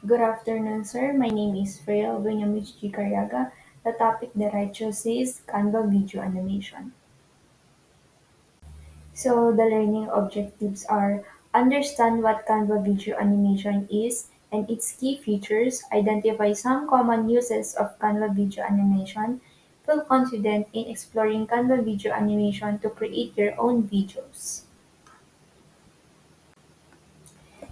Good afternoon, sir. My name is Freya Benyamis G. Carriaga. The topic that I chose is Canva video animation. So the learning objectives are understand what Canva video animation is and its key features, identify some common uses of Canva video animation, feel confident in exploring Canva video animation to create your own videos.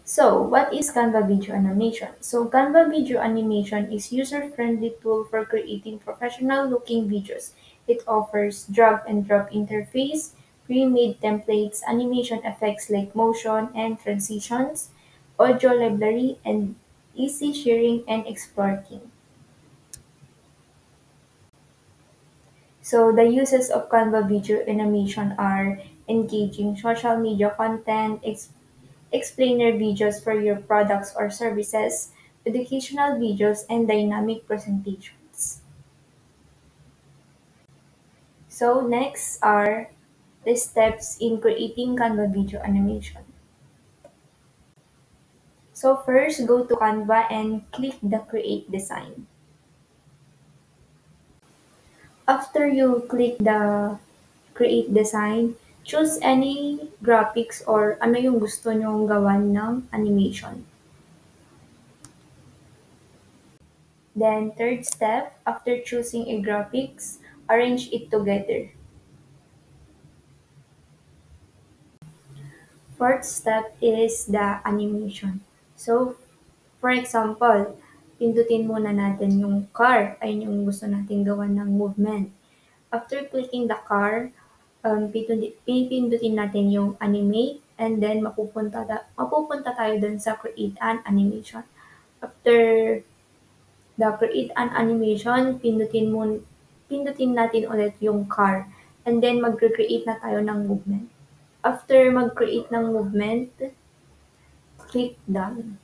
So, what is Canva Video Animation? So, Canva Video Animation is user-friendly tool for creating professional-looking videos. It offers drag and drop interface, pre-made templates, animation effects like motion and transitions, audio library, and easy sharing and exporting. So, the uses of Canva Video Animation are engaging social media content, explainer videos for your products or services, educational videos, and dynamic presentations. So next are the steps in creating Canva video animation. So first, go to Canva and click the Create Design. After you click the Create Design, choose any graphics or ano yung gusto nyong gawan ng animation. Then third step, after choosing a graphics, arrange it together. Fourth step is the animation. So, for example, pindutin muna natin yung car, ay yung gusto natin gawan ng movement. After clicking the car, pipindutin natin yung animate and then mapupunta tayo dun sa create an animation. After the create an animation, pindutin natin ulit yung car and then magre-create na tayo ng movement. After mag-create ng movement, click done.